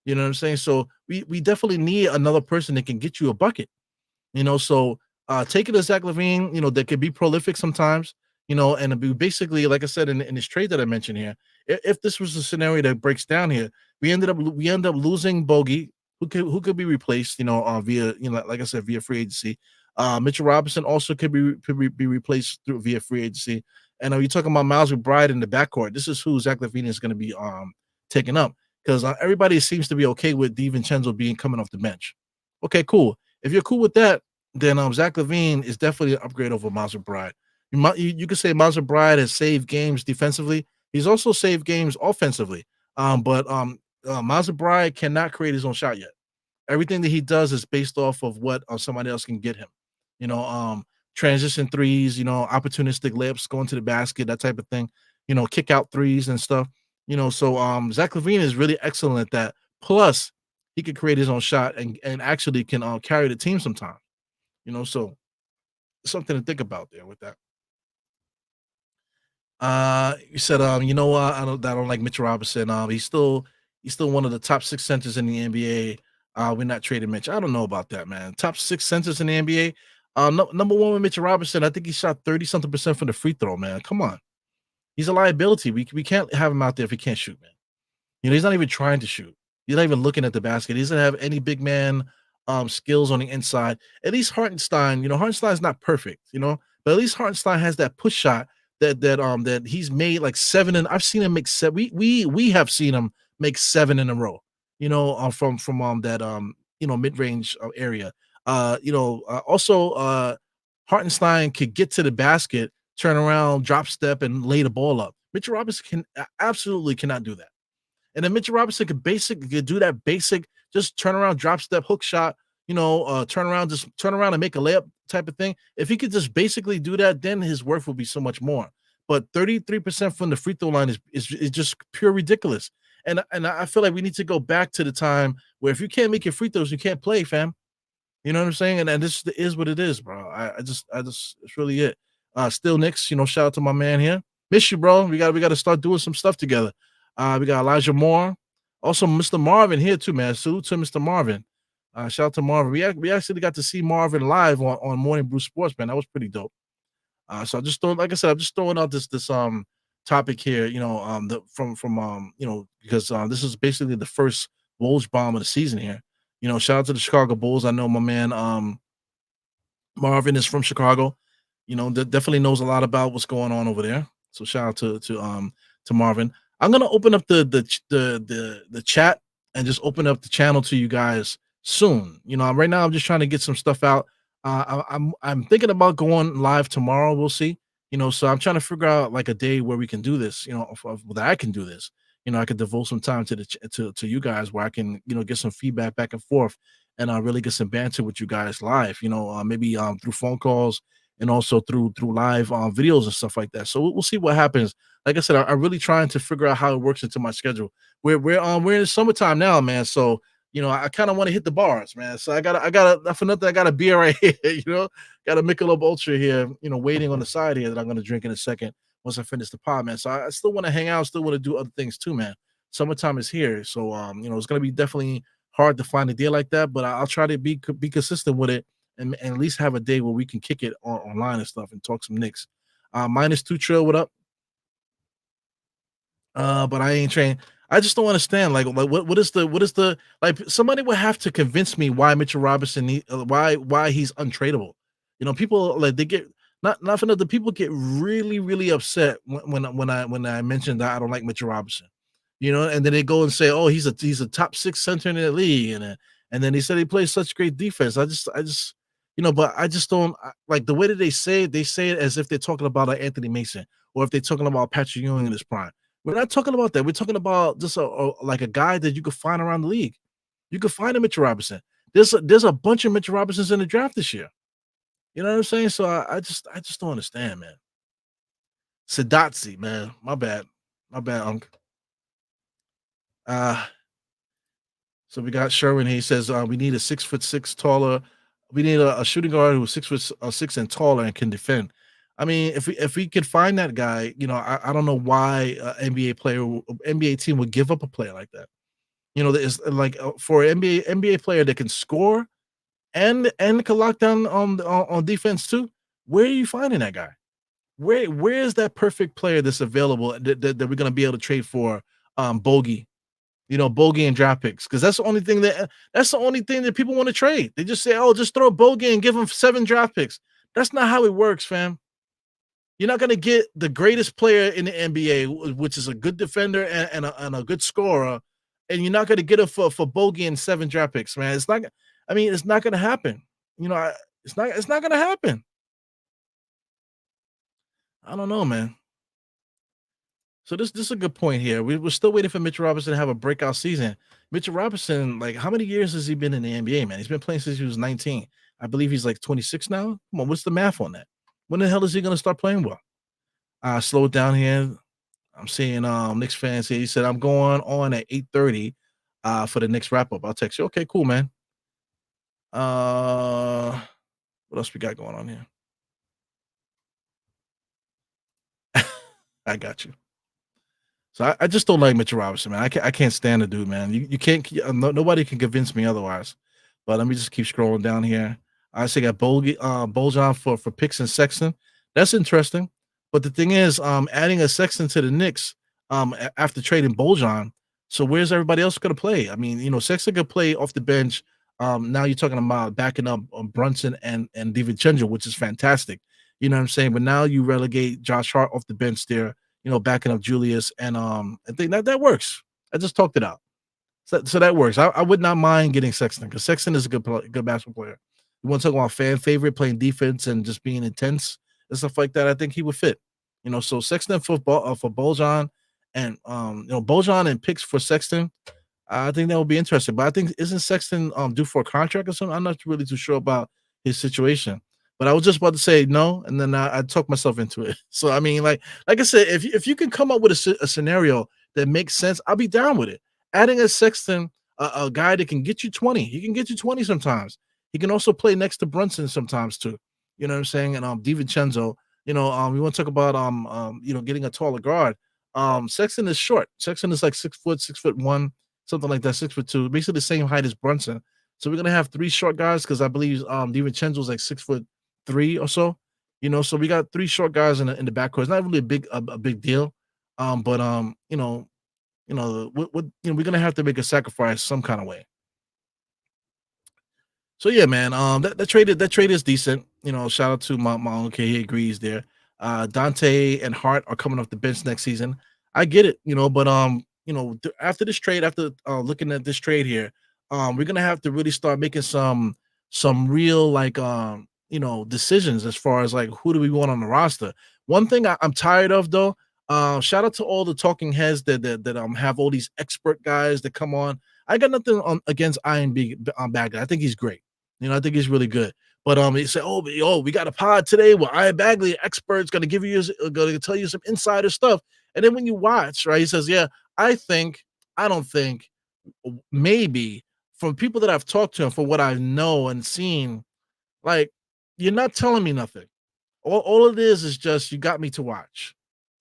You know what I'm saying? So we definitely need another person that can get you a bucket. So take it as Zach LaVine, that could be prolific sometimes, and be basically, like I said, in this trade that I mentioned here, if this was a scenario that breaks down here, we end up losing Bogey, who could be replaced, via, like I said, via free agency. Mitchell Robinson also could be replaced via free agency. And you're talking about Miles McBride in the backcourt. This is who Zach LaVine is going to be taking up, because everybody seems to be okay with DiVincenzo coming off the bench. Okay, cool. If you're cool with that, then Zach LaVine is definitely an upgrade over Miles McBride. You could say Miles McBride has saved games defensively. He's also saved games offensively. But Miles McBride cannot create his own shot yet. Everything that he does is based off of what somebody else can get him. Transition threes, opportunistic layups, going to the basket, that type of thing. Kick out threes and stuff. So Zach LaVine is really excellent at that. Plus, he can create his own shot and actually can carry the team sometimes. So something to think about there with that. You said, I don't like Mitchell Robinson. He's still one of the top 6 centers in the NBA. We're not trading Mitch. I don't know about that, man. Top 6 centers in the NBA. Number one with Mitchell Robinson, I think he shot 30-something% from the free throw, man. Come on. He's a liability. We can't have him out there if he can't shoot, man. He's not even trying to shoot. He's not even looking at the basket. He doesn't have any big man skills on the inside. At least Hartenstein, Hartenstein's not perfect, but at least Hartenstein has that push shot that he's made like 7, and I've seen him make 7. We have seen him make 7 in a row, from that mid-range area. Also, Hartenstein could get to the basket, turn around, drop step, and lay the ball up. Mitchell Robinson absolutely cannot do that. And then Mitchell Robinson could do that basic, just turn around, drop step, hook shot, turn around, just turn around and make a layup type of thing. If he could just basically do that, then his worth would be so much more. But 33% from the free throw line is just pure ridiculous. And I feel like we need to go back to the time where if you can't make your free throws, you can't play, fam. You know what I'm saying? And this is what it is, bro. I just it's really it. Still Knicks, shout out to my man here. Miss you, bro. We got to start doing some stuff together. We got Elijah Moore. Also, Mr. Marvin here too, man. Salute to Mr. Marvin. Shout out to Marvin. We actually got to see Marvin live on Morning Brew Sports, man. That was pretty dope. So I just like I said, I'm just throwing out this topic here, because this is basically the first Bulls bomb of the season here. Shout out to the Chicago Bulls. I know my man Marvin is from Chicago. Definitely knows a lot about what's going on over there. So shout out to Marvin. I'm gonna open up the chat and just open up the channel to you guys soon. Right now I'm just trying to get some stuff out. I'm thinking about going live tomorrow. We'll see. So I'm trying to figure out like a day where we can do this. That I can do this. I could devote some time to you guys where I can get some feedback back and forth and really get some banter with you guys live. Maybe through phone calls and also through live videos and stuff like that. So we'll see what happens. Like I said, I'm really trying to figure out how it works into my schedule. We're in the summertime now, man. So I kind of want to hit the bars, man. So I got for nothing. I got a beer right here. Got a Michelob Ultra here. Waiting on the side here that I'm gonna drink in a second once I finish the pod, man. So I still want to hang out. Still want to do other things too, man. Summertime is here, so it's gonna be definitely hard to find a day like that. But I'll try to be consistent with it and at least have a day where we can kick it online and stuff and talk some Knicks. -2 Trill, what up? But I ain't trained. I just don't understand. Like what is the like? Somebody would have to convince me why Mitchell Robinson why he's untradeable. People like they get not for nothing. People get really upset when I mention that I don't like Mitchell Robinson. And then they go and say, oh, he's a top 6 center in the league, and then he said he plays such great defense. I just but I just don't like the way that they say it. They say it as if they're talking about Anthony Mason or if they're talking about Patrick Ewing in his prime. We're not talking about that. We're talking about just like a guy that you could find around the league. You could find a Mitchell Robinson. There's a bunch of Mitchell Robinsons in the draft this year. You know what I'm saying? So I just don't understand, man. Sadatsi, man. My bad, Unc. So we got Sherwin. He says we need a 6'6" taller. We need a shooting guard who's 6'6" and taller and can defend. I mean, if we could find that guy, I don't know why NBA team would give up a player like that. It's like for an NBA player that can score and can lock down on defense too. Where are you finding that guy? Where is that perfect player that's available that we're gonna be able to trade for Bogey? Bogey and draft picks, because that's the only thing that people want to trade. They just say, oh, just throw Bogey and give him 7 draft picks. That's not how it works, fam. You're not going to get the greatest player in the NBA, which is a good defender and a good scorer, and you're not going to get it for Bogey and 7 draft picks, man. It's not. I mean, it's not going to happen. It's not going to happen. I don't know, man. So this is a good point here. We're still waiting for Mitchell Robinson to have a breakout season. Mitchell Robinson, like, how many years has he been in the NBA, man? He's been playing since he was 19. I believe he's like 26 now. Come on, what's the math on that? When the hell is he going to start playing well? Slow it down here. I'm seeing Knicks fans here. He said, I'm going on at 8:30 for the Knicks wrap-up. I'll text you. Okay, cool, man. What else we got going on here? I got you. So I just don't like Mitchell Robinson, man. I can't stand the dude, man. You can't. Nobody can convince me otherwise. But let me just keep scrolling down here. I say got Bojan for Picks and Sexton. That's interesting. But the thing is, adding a Sexton to the Knicks after trading Bojan. So where's everybody else going to play? I mean, Sexton could play off the bench. Now you're talking about backing up Brunson and DiVincenzo, which is fantastic. You know what I'm saying? But now you relegate Josh Hart off the bench there. Backing up Julius, and I think that works. I just talked it out. So that works. I would not mind getting Sexton because Sexton is a good basketball player. You want to talk about fan favorite, playing defense and just being intense and stuff like that. I think he would fit. So Sexton for Bojan and Bojan and picks for Sexton. I think that would be interesting. But I think isn't Sexton due for a contract or something? I'm not really too sure about his situation. But I was just about to say no, and then I talked myself into it. So I mean, like I said, if you can come up with a scenario that makes sense, I'll be down with it. Adding a Sexton, a guy that can get you 20, he can get you 20 sometimes. He can also play next to Brunson sometimes too. You know what I'm saying? And DiVincenzo, we want to talk about getting a taller guard. Sexton is short. Sexton is like 6', 6'1", something like that, 6'2", basically the same height as Brunson. So we're gonna have 3 short guys because I believe DiVincenzo is like 6'3" or so. So we got 3 short guys in the backcourt. It's not really a big deal. But we're gonna have to make a sacrifice some kind of way. So yeah, man. That trade is decent. Shout out to my uncle. He agrees there. Dante and Hart are coming off the bench next season. I get it, but after this trade, after looking at this trade here, we're gonna have to really start making some real decisions as far as like who do we want on the roster. One thing I'm tired of though. Shout out to all the talking heads that have all these expert guys that come on. I got nothing against Iron Bagley. I think he's great. I think he's really good. But he said, we got a pod today where Iron Bagley, expert's gonna tell you some insider stuff. And then when you watch, right, he says, yeah, I don't think, maybe from people that I've talked to and for what I know and seen, like, you're not telling me nothing. All it is just you got me to watch,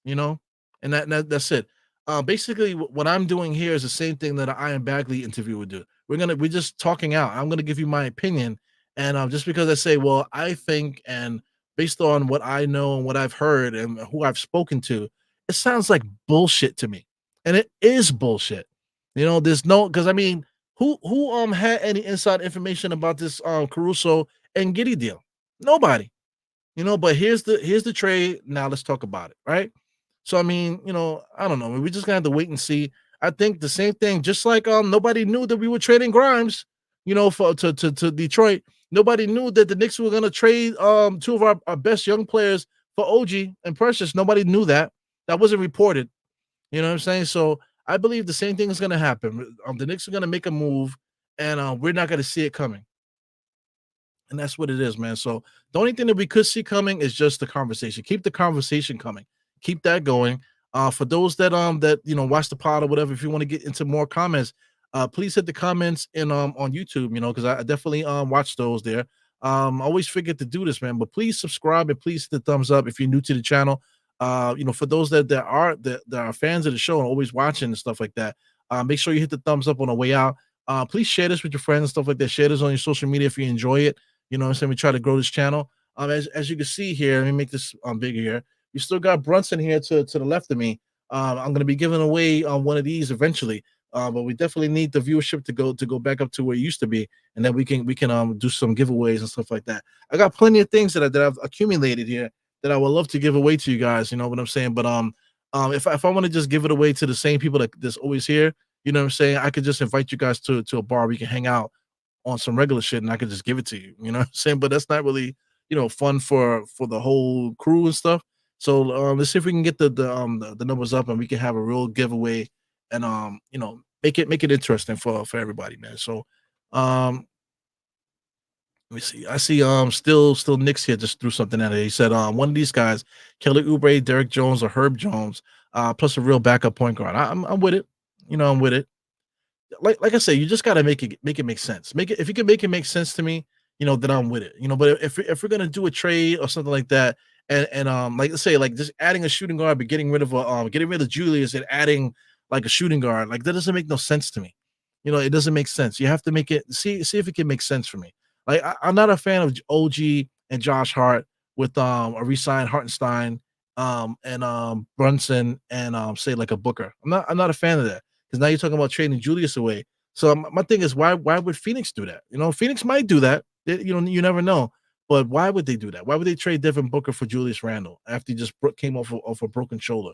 and that's it. Basically, what I'm doing here is the same thing that an Iron Bagley interview would do. We're just talking out. I'm gonna give you my opinion, and just because I say, well, I think, and based on what I know and what I've heard and who I've spoken to, it sounds like bullshit to me, and it is bullshit. There's no because I mean, who had any inside information about this Caruso and Giddy deal? Nobody. But here's the trade. Now let's talk about it, right? So I mean, I don't know. We just gonna have to wait and see. I think the same thing, just like nobody knew that we were trading Grimes, to Detroit. Nobody knew that the Knicks were gonna trade 2 of our best young players for OG and Precious. Nobody knew that. That wasn't reported. You know what I'm saying? So I believe the same thing is gonna happen. The Knicks are gonna make a move, and we're not gonna see it coming. And that's what it is, man. So the only thing that we could see coming is just the conversation. Keep the conversation coming. Keep that going. For those that watch the pod or whatever, if you want to get into more comments, please hit the comments in on YouTube, because I definitely watch those there. I always forget to do this, man. But please subscribe and please hit the thumbs up if you're new to the channel. For those that are fans of the show and always watching and stuff like that, make sure you hit the thumbs up on the way out. Please share this with your friends and stuff like that. Share this on your social media if you enjoy it. You know what I'm saying? We try to grow this channel. As you can see here, let me make this bigger here. You still got Brunson here to the left of me. I'm going to be giving away one of these eventually. But we definitely need the viewership to go back up to where it used to be, and then we can do some giveaways and stuff like that. I got plenty of things that I've accumulated here that I would love to give away to you guys. You know what I'm saying? But if I want to just give it away to the same people that's always here, you know what I'm saying? I could just invite you guys to a bar. We can hang out on some regular shit, and I could just give it to you. You know what I'm saying? But that's not really fun for the whole crew and stuff. So let's see if we can get the numbers up, and we can have a real giveaway, and make it interesting for everybody, man. So let me see. I see still Knicks here just threw something at it. He said one of these guys, Kelly Oubre, Derek Jones, or Herb Jones, plus a real backup point guard. I'm with it. I'm with it. Like I say, you just gotta make it make sense. If you can make it make sense to me, then I'm with it. But if we're gonna do a trade or something like that, and like let's say like just adding a shooting guard, but getting rid of Julius and adding like a shooting guard, like that doesn't make no sense to me. It doesn't make sense. You have to make it see if it can make sense for me. Like I'm not a fan of OG and Josh Hart with a re-signed Hartenstein and Brunson and say like a Booker. I'm not a fan of that. Because now you're talking about trading Julius away. So my thing is, why would Phoenix do that? Phoenix might do that. You never know. But why would they do that? Why would they trade Devin Booker for Julius Randle after he just came off a broken shoulder?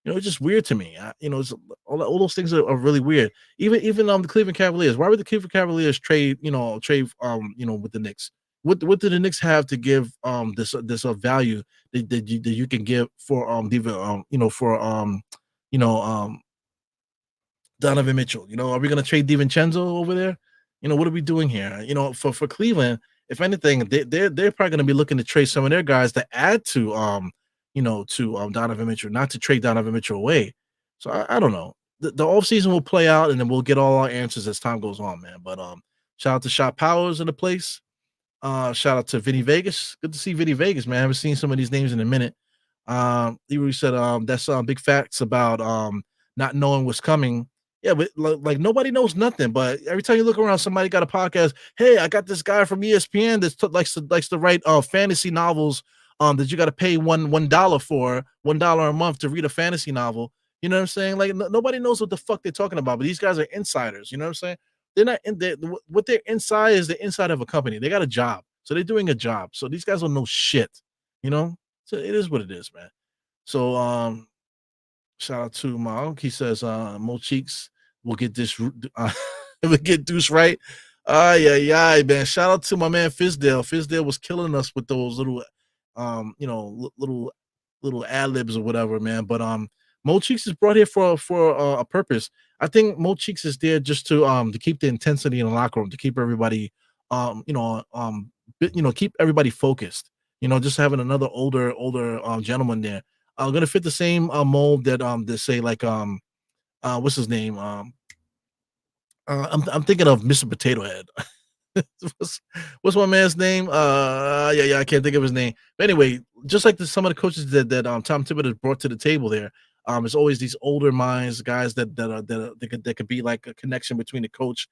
It's just weird to me. It's, all those things are really weird. Even the Cleveland Cavaliers. Why would the Cleveland Cavaliers trade with the Knicks? What do the Knicks have to give this value that you can give for you know um Donovan Mitchell? Are we gonna trade DiVincenzo over there? What are we doing here? For Cleveland, if anything, they're probably gonna be looking to trade some of their guys to add to Donovan Mitchell, not to trade Donovan Mitchell away. So I don't know. The offseason will play out and then we'll get all our answers as time goes on, man. But shout out to Shot Powers in the place. Shout out to Vinny Vegas. Good to see Vinny Vegas, man. I haven't seen some of these names in a minute. He really said that's big facts about not knowing what's coming. Yeah, but like nobody knows nothing. But every time you look around, somebody got a podcast. Hey, I got this guy from ESPN that likes to write fantasy novels. That you got to pay $1 for $1 a month to read a fantasy novel. You know what I'm saying? Like nobody knows what the fuck they're talking about. But these guys are insiders. You know what I'm saying? They're not in there. What they're inside is the inside of a company. They got a job, so they're doing a job. So these guys don't know shit. So it is what it is, man. So shout out to Mark. He says Mo Cheeks will get this will get Deuce right. Yeah, man. Shout out to my man Fizdale. Fizdale was killing us with those little little ad libs or whatever, man. But Mo Cheeks is brought here for a purpose. I think Mo Cheeks is there just to keep the intensity in the locker room, to keep everybody keep everybody focused. Just having another older gentleman there. I'm gonna fit the same mold that they say like what's his name? I'm thinking of Mr. Potato Head. what's my man's name? I can't think of his name. But anyway, just like some of the coaches that Tom Thibodeau brought to the table there, it's always these older minds, guys that could be like a connection between the coach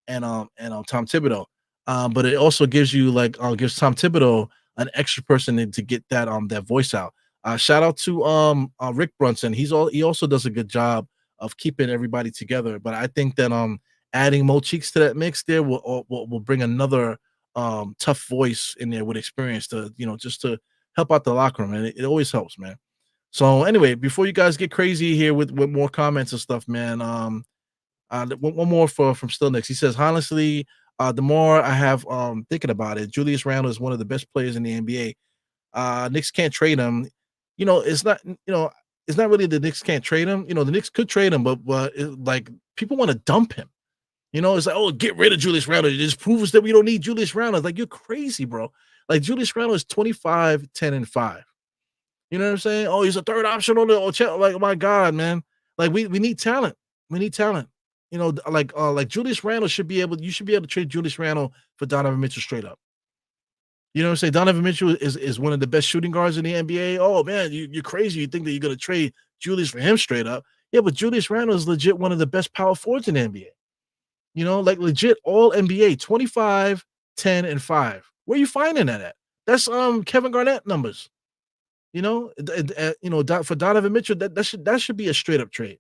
and Tom Thibodeau. But it also gives you gives Tom Thibodeau an extra person to get that voice out. Shout out to Rick Brunson. He also does a good job of keeping everybody together. But I think that adding Mo Cheeks to that mix there will bring another tough voice in there with experience to just to help out the locker room, and it always helps, man. So anyway, before you guys get crazy here with more comments and stuff, man, one more from Still Knicks. He says, honestly, the more I have thinking about it, Julius Randle is one of the best players in the NBA. Knicks can't trade him. It's not it's not really the Knicks can't trade him. The Knicks could trade him, but like people want to dump him. It's like, oh, get rid of Julius Randle. It just proves that we don't need Julius Randle. It's like, you're crazy, bro. Like, Julius Randle is 25, 10, and 5. You know what I'm saying? Oh, he's a third option on the like, oh my God, man. Like, we need talent. We need talent. Like Julius Randle you should be able to trade Julius Randle for Donovan Mitchell straight up. You know what I'm saying? Donovan Mitchell is one of the best shooting guards in the NBA. Oh, man, you're crazy. You think that you're going to trade Julius for him straight up. Yeah, but Julius Randle is legit one of the best power forwards in the NBA. Like legit all NBA, 25, 10, and 5. Where are you finding that at? That's Kevin Garnett numbers. For Donovan Mitchell, that should be a straight up trade.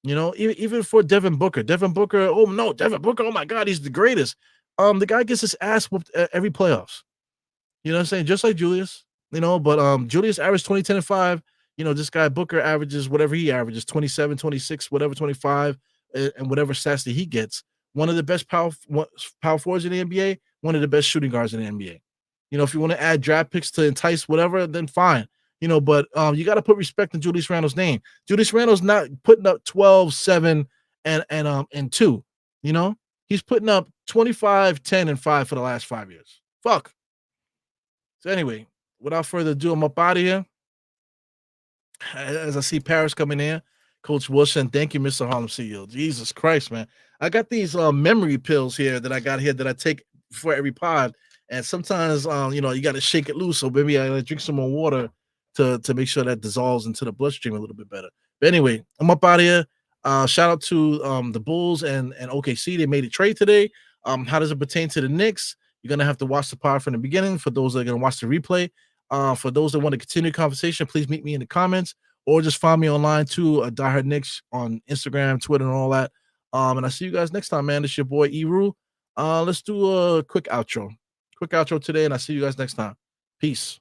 Even for Devin Booker. Devin Booker, oh my God, he's the greatest. The guy gets his ass whooped every playoffs. You know what I'm saying? Just like Julius, but Julius averaged 20, 10, and 5. This guy Booker averages whatever he averages, 27, 26, whatever, 25, and whatever stats that he gets. One of the best power forwards in the NBA, one of the best shooting guards in the NBA. If you want to add draft picks to entice whatever, then fine. But you got to put respect in Julius Randle's name. Julius Randle's not putting up 12, 7, and 2. He's putting up 25, 10, and 5 for the last 5 years. Fuck. So anyway, without further ado, I'm up out of here. As I see Paris coming in, Coach Wilson, thank you, Mr. Harlem CEO. Jesus Christ, man. I got these memory pills here that I got here that I take before every pod. And sometimes, you got to shake it loose. So maybe I gotta drink some more water to make sure that dissolves into the bloodstream a little bit better. But anyway, I'm up out of here. Shout out to the Bulls and OKC. They made a trade today. How does it pertain to the Knicks? You're going to have to watch the pod from the beginning for those that are going to watch the replay. For those that want to continue the conversation, please meet me in the comments or just find me online too, Die Knicks on Instagram, Twitter, and all that. And I'll see you guys next time, man. It's your boy, Eru. Let's do a quick outro. Quick outro today, and I'll see you guys next time. Peace.